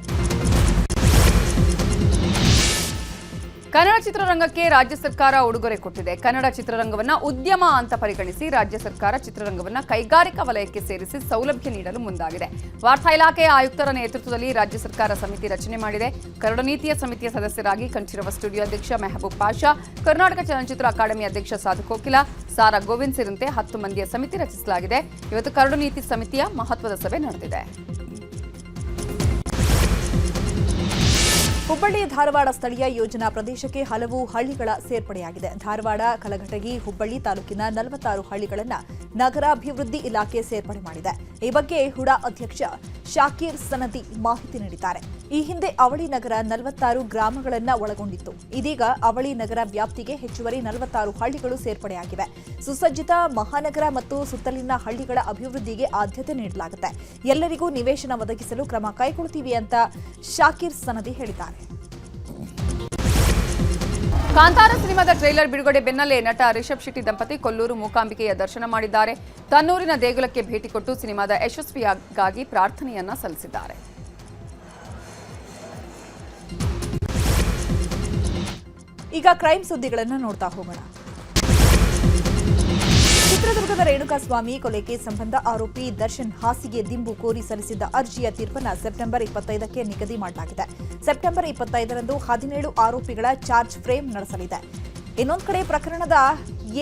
ಕನ್ನಡ ಚಿತ್ರರಂಗಕ್ಕೆ ರಾಜ್ಯ ಸರ್ಕಾರ ಉಡುಗೊರೆ ಕೊಟ್ಟಿದೆ. ಕನ್ನಡ ಚಿತ್ರರಂಗವನ್ನ ಉದ್ಯಮ ಅಂತ ಪರಿಗಣಿಸಿ ರಾಜ್ಯ ಸರ್ಕಾರ ಚಿತ್ರರಂಗವನ್ನ ಕೈಗಾರಿಕಾ ವಲಯಕ್ಕೆ ಸೇರಿಸಿ ಸೌಲಭ್ಯ ನೀಡಲು ಮುಂದಾಗಿದೆ. ವಾರ್ತಾ ಇಲಾಖೆಯ ಆಯುಕ್ತರ ನೇತೃತ್ವದಲ್ಲಿ ರಾಜ್ಯ ಸರ್ಕಾರ ಸಮಿತಿ ರಚನೆ ಮಾಡಿದೆ. ಕರಡು ನೀತಿಯ ಸಮಿತಿಯ ಸದಸ್ಯರಾಗಿ ಕಂಠೀರವ ಸ್ಟುಡಿಯೋ ಅಧ್ಯಕ್ಷ ಮೆಹಬೂಬ್ ಪಾಷಾ, ಕರ್ನಾಟಕ ಚಲನಚಿತ್ರ ಅಕಾಡೆಮಿ ಅಧ್ಯಕ್ಷ ಸಾಧು ಕೋಕಿಲಾ, ಸಾರಾ ಗೋವಿಂದ್ ಸೇರಿದಂತೆ 10 ಮಂದಿಯ ಸಮಿತಿ ರಚಿಸಲಾಗಿದೆ. ಇವತ್ತು ಕರಡು ನೀತಿ ಸಮಿತಿಯ ಮಹತ್ವದ ಸಭೆ ನಡೆದಿದೆ. ಹುಬ್ಬಳ್ಳಿ ಧಾರವಾಡ ಸ್ಥಳೀಯ ಯೋಜನಾ ಪ್ರದೇಶಕ್ಕೆ ಹಲವು ಹಳ್ಳಿಗಳ ಸೇರ್ಪಡೆಯಾಗಿದೆ. ಧಾರವಾಡ, ಕಲಘಟಗಿ, ಹುಬ್ಬಳ್ಳಿ ತಾಲೂಕಿನ 46 ಹಳ್ಳಿಗಳನ್ನು ನಗರಾಭಿವೃದ್ಧಿ ಇಲಾಖೆ ಸೇರ್ಪಡೆ ಮಾಡಿದೆ. ಈ ಬಗ್ಗೆ ಹುಡಾ ಅಧ್ಯಕ್ಷ ಶಾಕೀರ್ ಸನದಿ ಮಾಹಿತಿ ನೀಡಿದ್ದಾರೆ. ಈ ಹಿಂದೆ ಅವಳಿ ನಗರ 46 ಗ್ರಾಮಗಳನ್ನು ಒಳಗೊಂಡಿತ್ತು. ಇದೀಗ ಅವಳಿ ನಗರ ವ್ಯಾಪ್ತಿಗೆ ಹೆಚ್ಚುವರಿ 46 ಹಳ್ಳಿಗಳು ಸೇರ್ಪಡೆಯಾಗಿವೆ. ಸುಸಜ್ಜಿತ ಮಹಾನಗರ ಮತ್ತು ಸುತ್ತಲಿನ ಹಳ್ಳಿಗಳ ಅಭಿವೃದ್ಧಿಗೆ ಆದ್ಯತೆ ನೀಡಲಾಗುತ್ತೆ. ಎಲ್ಲರಿಗೂ ನಿವೇಶನ ಒದಗಿಸಲು ಕ್ರಮ ಕೈಗೊಳ್ಳುತ್ತೀವಿ ಅಂತ ಶಾಕೀರ್ ಸನದಿ ಹೇಳಿದ್ದಾರೆ. ಕಾಂತಾರ ಸಿನಿಮಾದ ಟ್ರೈಲರ್ ಬಿಡುಗಡೆ ಬೆನ್ನಲ್ಲೇ ನಟ ರಿಷಬ್ ಶೆಟ್ಟಿ ದಂಪತಿ ಕೊಲ್ಲೂರು ಮೂಕಾಂಬಿಕೆಯ ದರ್ಶನ ಮಾಡಿದ್ದಾರೆ. ತನ್ನೂರಿನ ದೇಗುಲಕ್ಕೆ ಭೇಟಿ ಕೊಟ್ಟು ಸಿನಿಮಾದ ಯಶಸ್ವಿಗಾಗಿ ಪ್ರಾರ್ಥನೆಯನ್ನ ಸಲ್ಲಿಸಿದ್ದಾರೆ. ಈಗ ಕ್ರೈಮ್ ಸುದ್ದಿಗಳನ್ನು ನೋಡ್ತಾ ಹೋಗೋಣ. ಚಿತ್ರದುರ್ಗದ ರೇಣುಕಾಸ್ವಾಮಿ ಕೊಲೆಗೆ ಸಂಬಂಧ ಆರೋಪಿ ದರ್ಶನ್ ಹಾಸಿಗೆ ದಿಂಬು ಕೋರಿ ಸಲ್ಲಿಸಿದ್ದ ಅರ್ಜಿಯ ತೀರ್ಪನ್ನು ಸೆಪ್ಟೆಂಬರ್ 25ಕ್ಕೆ ನಿಗದಿ ಮಾಡಲಾಗಿದೆ. ಸೆಪ್ಟೆಂಬರ್ 25ರಂದು 17 ಆರೋಪಿಗಳ ಚಾರ್ಜ್ ಫ್ರೇಮ್ ನಡೆಸಲಿದೆ. ಇನ್ನೊಂದು ಕಡೆ ಪ್ರಕರಣದ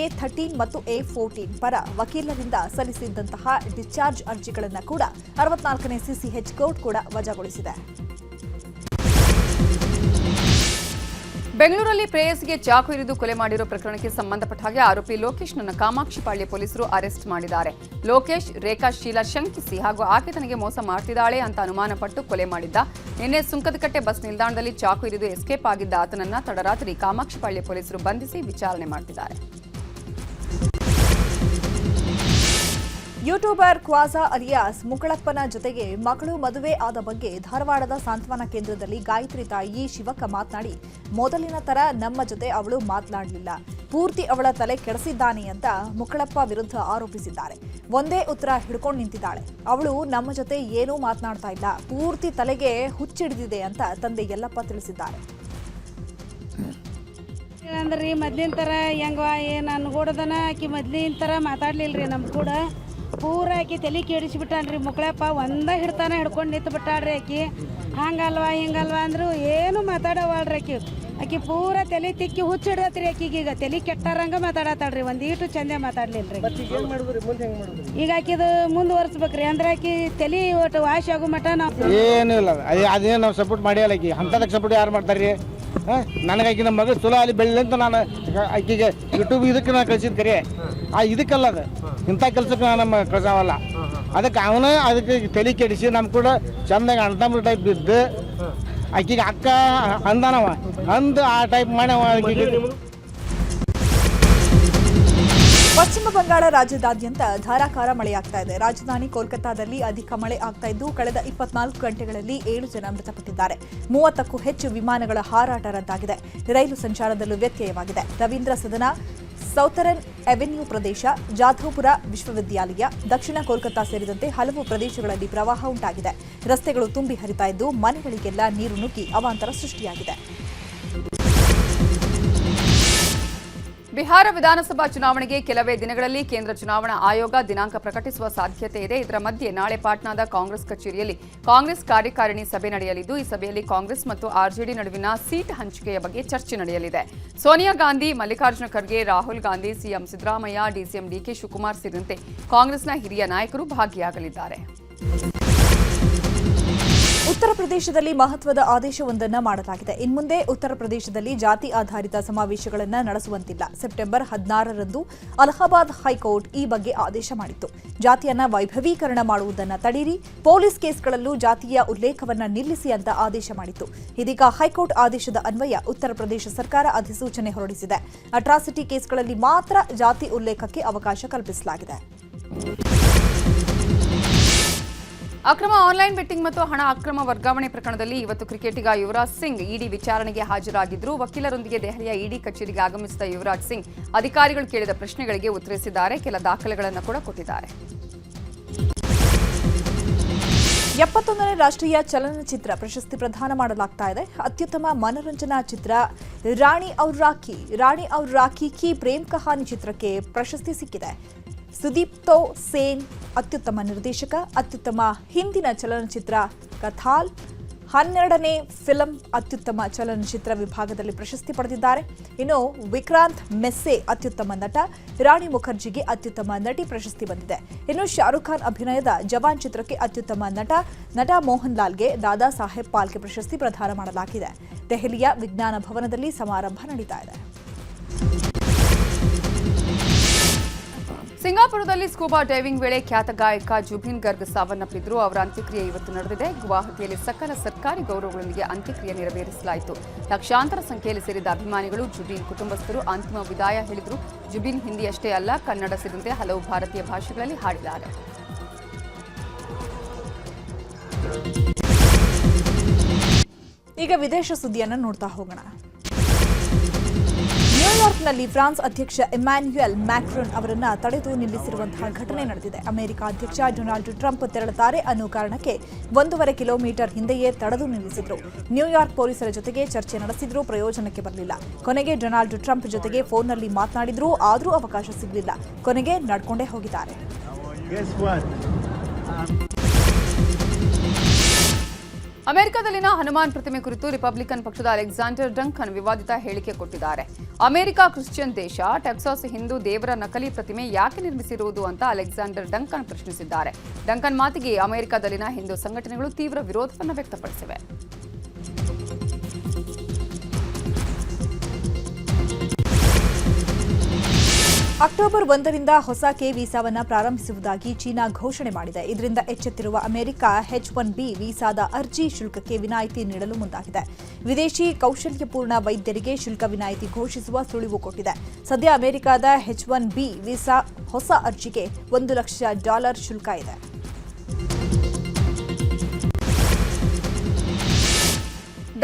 A13 ಮತ್ತು A14 ಪರ ವಕೀಲರಿಂದ ಸಲ್ಲಿಸಿದ್ದಂತಹ ಡಿಸ್ಚಾರ್ಜ್ ಅರ್ಜಿಗಳನ್ನು ಕೂಡ 64ನೇ CCH ಕೋರ್ಟ್ ಕೂಡ ವಜಾಗೊಳಿಸಿದೆ. ಬೆಂಗಳೂರಲ್ಲಿ ಪ್ರೇಯಸಿಗೆ ಚಾಕು ಇರಿದು ಕೊಲೆ ಮಾಡಿರೋ ಪ್ರಕರಣಕ್ಕೆ ಸಂಬಂಧಪಟ್ಟ ಹಾಗೆ ಆರೋಪಿ ಲೋಕೇಶ್ನನ್ನ ಕಾಮಾಕ್ಷಿಪಾಳ್ಯ ಪೊಲೀಸರು ಅರೆಸ್ಟ್ ಮಾಡಿದ್ದಾರೆ. ಲೋಕೇಶ್ ರೇಖಾ ಶೀಲಾ ಶಂಕಿಸಿ ಹಾಗೂ ಆಕೆ ತನಗೆ ಮೋಸ ಮಾಡ್ತಿದ್ದಾಳೆ ಅಂತ ಅನುಮಾನ ಪಟ್ಟು ಕೊಲೆ ಮಾಡಿದ್ದ. ನಿನ್ನೆ ಸುಂಕದಕಟ್ಟೆ ಬಸ್ ನಿಲ್ದಾಣದಲ್ಲಿ ಚಾಕು ಇರಿದು ಎಸ್ಕೇಪ್ ಆಗಿದ್ದ ಆತನನ್ನ ತಡರಾತ್ರಿ ಕಾಮಾಕ್ಷಿಪಾಳ್ಯ ಪೊಲೀಸರು ಬಂಧಿಸಿ ವಿಚಾರಣೆ ಮಾಡ್ತಿದ್ದಾರೆ. ಯೂಟ್ಯೂಬರ್ ಕ್ವಾಜಾ ಅಲಿಯಾಸ್ ಮುಕಳಪ್ಪನ ಜೊತೆಗೆ ಮಗಳು ಮದುವೆ ಆದ ಬಗ್ಗೆ ಧಾರವಾಡದ ಸಾಂತ್ವನ ಕೇಂದ್ರದಲ್ಲಿ ಗಾಯತ್ರಿ ತಾಯಿ ಶಿವಕ್ಕ ಮಾತನಾಡಿ, ಮೊದಲಿನ ತರ ನಮ್ಮ ಜೊತೆ ಅವಳು ಮಾತನಾಡಲಿಲ್ಲ, ಪೂರ್ತಿ ಅವಳ ತಲೆ ಕೆಡಿಸಿದ್ದಾನೆ ಅಂತ ಮುಕಳಪ್ಪ ವಿರುದ್ಧ ಆರೋಪಿಸಿದ್ದಾರೆ. ಒಂದೇ ಉತ್ತರ ಹಿಡ್ಕೊಂಡು ನಿಂತಿದ್ದಾಳೆ. ಅವಳು ನಮ್ಮ ಜೊತೆ ಏನೂ ಮಾತನಾಡ್ತಾ ಇಲ್ಲ, ಪೂರ್ತಿ ತಲೆಗೆ ಹುಚ್ಚಿಡಿದಿದೆ ಅಂತ ತಂದೆ ಯಲ್ಲಪ್ಪ ತಿಳಿಸಿದ್ದಾರೆ. ಅಂದ್ರಿ ಮೊದ್ಲಿನ ಥರ ಹೆಂಗ ಏನು ಅನ್ಗೋಡದನ ಆಕಿ ಮೊದ್ಲಿನ ಥರ ಮಾತಾಡ್ಲಿಲ್ರಿ ನಮ್ಮ ಕೂಡ. ಪೂರ ಆಕಿ ತಲೆ ಕೆಡಿಸಿಬಿಟ್ಟಾಳ್ರಿ ಮಕ್ಕಳಪ್ಪ ಹಿಡ್ತಾನೆ ಹಿಡ್ಕೊಂಡು ನಿಂತು ಬಿಟ್ಟಾಳ್ರಿ ಆಕಿ ಹಂಗಲ್ವಾ ಹಿಂಗಲ್ವಾ ಅಂದ್ರು ಏನು ಮಾತಾಡವಾಳ್ರಿ ಆಕಿ ಪೂರ ತಲೆ ತಿಕ್ಕಿ ಹುಚ್ಚಿಡ್ದತ್ರಿ ಆಕಿಗೆ ಈಗ ತಲೆ ಕೆಟ್ಟಾರಂಗ ಮಾತಾಡತ್ತಾಳ್ರಿ ಒಂದೀಟು ಚಂದೆ ಮಾತಾಡ್ಲಿಲ್ರಿ ಈಗ ಆಕಿದು ಮುಂದುವರ್ಸ್ಬೇಕ್ರಿ ಅಂದ್ರೆ ಆಕಿ ತಲೆ ಒಟ್ಟು ವಾಶ್ ಆಗೋ ಮಟ ನಾವು ಏನು ಇಲ್ಲ ಅದೇನು ನಾವು ಸಪೋರ್ಟ್ ಮಾಡಿ ಆಕಿ ಅಂತದಕ್ಕೆ ಸಪೋರ್ಟ್ ಯಾರು ಮಾಡ್ತಾರ್ರಿ ನನಗಾಕಿ ನಮ್ಮ ಮಗಳು ಚಲೋ ಅಲ್ಲಿ ಬೆಳ್ಳಿ ಅಂತ ನಾನು ಆಕಿಗೆ ಯೂಟ್ಯೂಬ್ ಇದಕ್ಕೆ ನಾನು ಕಳ್ಸಿದ್ ಕರೆ ಇದಕ್ಕಲ್ಲ ಅದು ಇಂಥ ಕೆಲ್ಸಕ್ಕೆ ನಮ್ಮ ಕಳ್ಸಾವಲ್ಲ ಅದಕ್ಕೆ ಅವನ ಅದಕ್ಕೆ ತಲೆ ಕೆಡಿಸಿ ನಮ್ಮ ಕೂಡ ಚಂದಾಗಿ ಅಣ್ತಂಬ್ರ ಟೈಪ್ ಬಿದ್ದು ಆಕಿಗೆ ಅಕ್ಕ ಅಂದಾನವ ಅಂದು ಆ ಟೈಪ್ ಮಾಡ್ಯಾವ ಆಕಿಗೆ. ಪಶ್ಚಿಮ ಬಂಗಾಳ ರಾಜ್ಯದಾದ್ಯಂತ ಧಾರಾಕಾರ ಮಳೆಯಾಗ್ತಾ ಇದೆ. ರಾಜಧಾನಿ ಕೋಲ್ಕತ್ತಾದಲ್ಲಿ ಅಧಿಕ ಮಳೆ ಆಗ್ತಾ ಇದ್ದು ಕಳೆದ 24 ಗಂಟೆಗಳಲ್ಲಿ 7 ಜನ ಮೃತಪಟ್ಟಿದ್ದಾರೆ. 30ಕ್ಕೂ ಹೆಚ್ಚು ವಿಮಾನಗಳ ಹಾರಾಟ ರದ್ದಾಗಿದೆ. ರೈಲು ಸಂಚಾರದಲ್ಲೂ ವ್ಯತ್ಯಯವಾಗಿದೆ. ರವೀಂದ್ರ ಸದನ, ಸೌತರನ್ ಅವೆನ್ಯೂ ಪ್ರದೇಶ, ಜಾಧವ್ಪುರ ವಿಶ್ವವಿದ್ಯಾಲಯ, ದಕ್ಷಿಣ ಕೋಲ್ಕತ್ತಾ ಸೇರಿದಂತೆ ಹಲವು ಪ್ರದೇಶಗಳಲ್ಲಿ ಪ್ರವಾಹ ಉಂಟಾಗಿದೆ. ರಸ್ತೆಗಳು ತುಂಬಿ ಹರಿತಾ ಇದ್ದು ಮನೆಗಳಿಗೆಲ್ಲ ನೀರು ನುಗ್ಗಿ ಅವಾಂತರ ಸೃಷ್ಟಿಯಾಗಿದೆ. ಬಿಹಾರ ವಿಧಾನಸಭಾ ಚುನಾವಣೆಗೆ ಕೆಲವೇ ದಿನಗಳಲ್ಲಿ ಕೇಂದ್ರ ಚುನಾವಣಾ ಆಯೋಗ ದಿನಾಂಕ ಪ್ರಕಟಿಸುವ ಸಾಧ್ಯತೆ ಇದೆ. ಇದರ ಮಧ್ಯೆ ನಾಳೆ ಪಾಟ್ನಾದ ಕಾಂಗ್ರೆಸ್ ಕಚೇರಿಯಲ್ಲಿ ಕಾಂಗ್ರೆಸ್ ಕಾರ್ಯಕಾರಿಣಿ ಸಭೆ ನಡೆಯಲಿದ್ದು, ಈ ಸಭೆಯಲ್ಲಿ ಕಾಂಗ್ರೆಸ್ ಮತ್ತು ಆರ್ಜೆಡಿ ನಡುವಿನ ಸೀಟ್ ಹಂಚಿಕೆಯ ಬಗ್ಗೆ ಚರ್ಚೆ ನಡೆಯಲಿದೆ. Sonia Gandhi, Mallikarjuna Kharge, Rahul Gandhi, CM Siddaramaiah, DCM DK Shivakumar ಸೇರಿದಂತೆ ಕಾಂಗ್ರೆಸ್ನ ಹಿರಿಯ ನಾಯಕರು ಭಾಗಿಯಾಗಲಿದ್ದಾರೆ. ಉತ್ತರ ಪ್ರದೇಶದಲ್ಲಿ ಮಹತ್ವದ ಆದೇಶವೊಂದನ್ನು ಮಾಡಲಾಗಿದೆ. ಇನ್ಮುಂದೆ ಉತ್ತರ ಪ್ರದೇಶದಲ್ಲಿ ಜಾತಿ ಆಧಾರಿತ ಸಮಾವೇಶಗಳನ್ನು ನಡೆಸುವಂತಿಲ್ಲ. ಸೆಪ್ಟೆಂಬರ್ 16ರಂದು ಅಲಹಾಬಾದ್ ಹೈಕೋರ್ಟ್ ಈ ಬಗ್ಗೆ ಆದೇಶ ಮಾಡಿತ್ತು. ಜಾತಿಯನ್ನ ವೈಭವೀಕರಣ ಮಾಡುವುದನ್ನು ತಡೀರಿ, ಪೊಲೀಸ್ ಕೇಸ್ಗಳಲ್ಲೂ ಜಾತಿಯ ಉಲ್ಲೇಖವನ್ನು ನಿಲ್ಲಿಸಿ ಅಂತ ಆದೇಶ ಮಾಡಿತ್ತು. ಇದೀಗ ಹೈಕೋರ್ಟ್ ಆದೇಶದ ಅನ್ವಯ ಉತ್ತರ ಪ್ರದೇಶ ಸರ್ಕಾರ ಅಧಿಸೂಚನೆ ಹೊರಡಿಸಿದೆ. ಅಟ್ರಾಸಿಟಿ ಕೇಸ್ಗಳಲ್ಲಿ ಮಾತ್ರ ಜಾತಿ ಉಲ್ಲೇಖಕ್ಕೆ ಅವಕಾಶ ಕಲ್ಪಿಸಲಾಗಿದೆ. ಅಕ್ರಮ ಆನ್ಲೈನ್ ಬೆಟ್ಟಿಂಗ್ ಮತ್ತು ಹಣ ಅಕ್ರಮ ವರ್ಗಾವಣೆ ಪ್ರಕರಣದಲ್ಲಿ ಇವತ್ತು ಕ್ರಿಕೆಟಿಗ ಯುವರಾಜ್ ಸಿಂಗ್ ಇಡಿ ವಿಚಾರಣೆಗೆ ಹಾಜರಾಗಿದ್ದರು. ವಕೀಲರೊಂದಿಗೆ ದೆಹಲಿಯ ಇಡಿ ಕಚೇರಿಗೆ ಆಗಮಿಸಿದ ಯುವರಾಜ್ ಸಿಂಗ್ ಅಧಿಕಾರಿಗಳು ಕೇಳಿದ ಪ್ರಶ್ನೆಗಳಿಗೆ ಉತ್ತರಿಸಿದ್ದಾರೆ. ಕೆಲ ದಾಖಲೆಗಳನ್ನು ಕೂಡ ಕೊಟ್ಟಿದ್ದಾರೆ. 71ನೇ ರಾಷ್ಟ್ರೀಯ ಚಲನಚಿತ್ರ ಪ್ರಶಸ್ತಿ ಪ್ರದಾನ ಮಾಡಲಾಗ್ತಾ ಇದೆ. ಅತ್ಯುತ್ತಮ ಮನರಂಜನಾ ಚಿತ್ರ ರಾಣಿ ಔರ್ ರಾಖಿ ಕಿ ಪ್ರೇಮ್ ಕಹಾನಿ ಚಿತ್ರಕ್ಕೆ ಪ್ರಶಸ್ತಿ ಸಿಕ್ಕಿದೆ. ಸುದೀಪ್ತೋ ಸೇನ್ ಅತ್ಯುತ್ತಮ ನಿರ್ದೇಶಕ, ಅತ್ಯುತ್ತಮ ಹಿಂದಿನ ಚಲನಚಿತ್ರ ಕಥಾಲ್, 12ನೇ ಫಿಲಂ ಅತ್ಯುತ್ತಮ ಚಲನಚಿತ್ರ ವಿಭಾಗದಲ್ಲಿ ಪ್ರಶಸ್ತಿ ಪಡೆದಿದ್ದಾರೆ. ಇನ್ನು ವಿಕ್ರಾಂತ್ ಮೆಸ್ಸೆ ಅತ್ಯುತ್ತಮ ನಟ, ರಾಣಿ ಮುಖರ್ಜಿಗೆ ಅತ್ಯುತ್ತಮ ನಟಿ ಪ್ರಶಸ್ತಿ ಬಂದಿದೆ. ಇನ್ನು ಶಾರುಖ್ ಖಾನ್ ಅಭಿನಯದ ಜವಾನ್ ಚಿತ್ರಕ್ಕೆ ಅತ್ಯುತ್ತಮ ನಟ ಮೋಹನ್ ಲಾಲ್ಗೆ ದಾದಾ ಸಾಹೇಬ್ ಪಾಲ್ಕೆ ಪ್ರಶಸ್ತಿ ಪ್ರದಾನ ಮಾಡಲಾಗಿದೆ. ದೆಹಲಿಯ ವಿಜ್ಞಾನ ಭವನದಲ್ಲಿ ಸಮಾರಂಭ ನಡೀತಾ ಇದೆ. ಸಿಂಗಾಪುರದಲ್ಲಿ ಸ್ಕೂಬಾ ಡೈವಿಂಗ್ ವೇಳೆ ಖ್ಯಾತ ಗಾಯಕ ಜುಬಿನ್ ಗರ್ಗ್ ಸಾವನ್ನಪ್ಪಿದ್ರು. ಅವರ ಅಂತ್ಯಕ್ರಿಯೆ ಇವತ್ತು ನಡೆದಿದೆ. ಗುವಾಹಟಿಯಲ್ಲಿ ಸಕಲ ಸರ್ಕಾರಿ ಗೌರವಗಳೊಂದಿಗೆ ಅಂತ್ಯಕ್ರಿಯೆ ನೆರವೇರಿಸಲಾಯಿತು. ಲಕ್ಷಾಂತರ ಸಂಖ್ಯೆಯಲ್ಲಿ ಸೇರಿದ ಅಭಿಮಾನಿಗಳು ಜುಬಿನ್ ಕುಟುಂಬಸ್ಥರು ಅಂತಿಮ ವಿದಾಯ ಹೇಳಿದರು. ಜುಬಿನ್ ಹಿಂದಿಯಷ್ಟೇ ಅಲ್ಲ, ಕನ್ನಡ ಸೇರಿದಂತೆ ಹಲವು ಭಾರತೀಯ ಭಾಷೆಗಳಲ್ಲಿ ಹಾಡಿದ್ದಾರೆ. ಈಗ ವಿದೇಶ ಸುದ್ದಿಯನ್ನು ನೋಡ್ತಾ ಹೋಗೋಣ. ನ್ಯೂಯಾರ್ಕ್ನಲ್ಲಿ ಫ್ರಾನ್ಸ್ ಅಧ್ಯಕ್ಷ ಇಮ್ಯಾನ್ಯುಯಲ್ ಮ್ಯಾಕ್ರಾನ್ ಅವರನ್ನು ತಡೆದು ನಿಲ್ಲಿಸಿರುವಂತಹ ಘಟನೆ ನಡೆದಿದೆ. ಅಮೆರಿಕ ಅಧ್ಯಕ್ಷ ಡೊನಾಲ್ಡ್ ಟ್ರಂಪ್ ತೆರಳುತ್ತಾರೆ ಅನ್ನೋ ಕಾರಣಕ್ಕೆ 1.5 ಕಿಲೋಮೀಟರ್ ಹಿಂದೆಯೇ ತಡೆದು ನಿಲ್ಲಿಸಿದ್ರು. ನ್ಯೂಯಾರ್ಕ್ ಪೊಲೀಸರ ಜೊತೆಗೆ ಚರ್ಚೆ ನಡೆಸಿದ್ರೂ ಪ್ರಯೋಜನಕ್ಕೆ ಬರಲಿಲ್ಲ. ಕೊನೆಗೆ ಡೊನಾಲ್ಡ್ ಟ್ರಂಪ್ ಜೊತೆಗೆ ಫೋನ್ನಲ್ಲಿ ಮಾತನಾಡಿದ್ರು, ಆದರೂ ಅವಕಾಶ ಸಿಗಲಿಲ್ಲ. ಕೊನೆಗೆ ನಡ್ಕೊಂಡೇ ಹೋಗಿದ್ದಾರೆ. ಅಮೆರಿಕದಲ್ಲಿನ ಹನುಮಾನ್ ಪ್ರತಿಮೆ ಕುರಿತು ರಿಪಬ್ಲಿಕನ್ ಪಕ್ಷದ ಅಲೆಕ್ಸಾಂಡರ್ ಡಂಕನ್ ವಿವಾದಿತ ಹೇಳಿಕೆ ಕೊಟ್ಟಿದ್ದಾರೆ. ಅಮೆರಿಕ ಕ್ರಿಶ್ಚಿಯನ್ ದೇಶ, ಟೆಕ್ಸಾಸ್ ಹಿಂದೂ ದೇವರ ನಕಲಿ ಪ್ರತಿಮೆ ಯಾಕೆ ನಿರ್ಮಿಸಿರುವುದು ಅಂತ ಅಲೆಕ್ಸಾಂಡರ್ ಡಂಕನ್ ಪ್ರಶ್ನಿಸಿದ್ದಾರೆ. ಡಂಕನ್ ಮಾತಿಗೆ ಅಮೆರಿಕದಲ್ಲಿನ ಹಿಂದೂ ಸಂಘಟನೆಗಳು ತೀವ್ರ ವಿರೋಧವನ್ನು ವ್ಯಕ್ತಪಡಿಸಿವೆ. ಅಕ್ಟೋಬರ್ 1ರಿಂದ ಹೊಸ ಕೆ ವೀಸಾವನ್ನು ಪ್ರಾರಂಭಿಸುವುದಾಗಿ ಚೀನಾ ಘೋಷಣೆ ಮಾಡಿದೆ. ಇದರಿಂದ ಎಚ್ಚೆತ್ತಿರುವ ಅಮೆರಿಕ H-1B ವೀಸಾದ ಅರ್ಜಿ ಶುಲ್ಕಕ್ಕೆ ವಿನಾಯಿತಿ ನೀಡಲು ಮುಂದಾಗಿದೆ. ವಿದೇಶಿ ಕೌಶಲ್ಯಪೂರ್ಣ ವೈದ್ಯರಿಗೆ ಶುಲ್ಕ ವಿನಾಯಿತಿ ಘೋಷಿಸುವ ಸುಳಿವು ಕೊಟ್ಟಿದೆ. ಸದ್ಯ ಅಮೆರಿಕದ H-1B ವೀಸಾ ಹೊಸ ಅರ್ಜಿಗೆ $1 ಲಕ್ಷ ಶುಲ್ಕ ಇದೆ.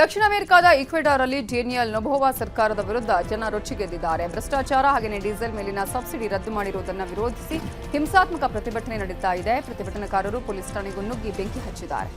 ದಕ್ಷಿಣ ಅಮೆರಿಕದ ಈಕ್ವೆಡಾರ್ ಅಲ್ಲಿ ಡೇನಿಯಲ್ ನೊಬೋವಾ ಸರ್ಕಾರದ ವಿರುದ್ಧ ಜನ ರೊಚ್ಚಿಗೆದ್ದಿದ್ದಾರೆ. ಭ್ರಷ್ಟಾಚಾರ ಹಾಗೆಯೇ ಡೀಸೆಲ್ ಮೇಲಿನ ಸಬ್ಸಿಡಿ ರದ್ದು ಮಾಡಿರುವುದನ್ನು ವಿರೋಧಿಸಿ ಹಿಂಸಾತ್ಮಕ ಪ್ರತಿಭಟನೆ ನಡೆಯುತ್ತಾ ಇದೆ. ಪ್ರತಿಭಟನಾಕಾರರು ಪೊಲೀಸ್ ಠಾಣೆಗೂ ನುಗ್ಗಿ ಬೆಂಕಿ ಹಚ್ಚಿದ್ದಾರೆ.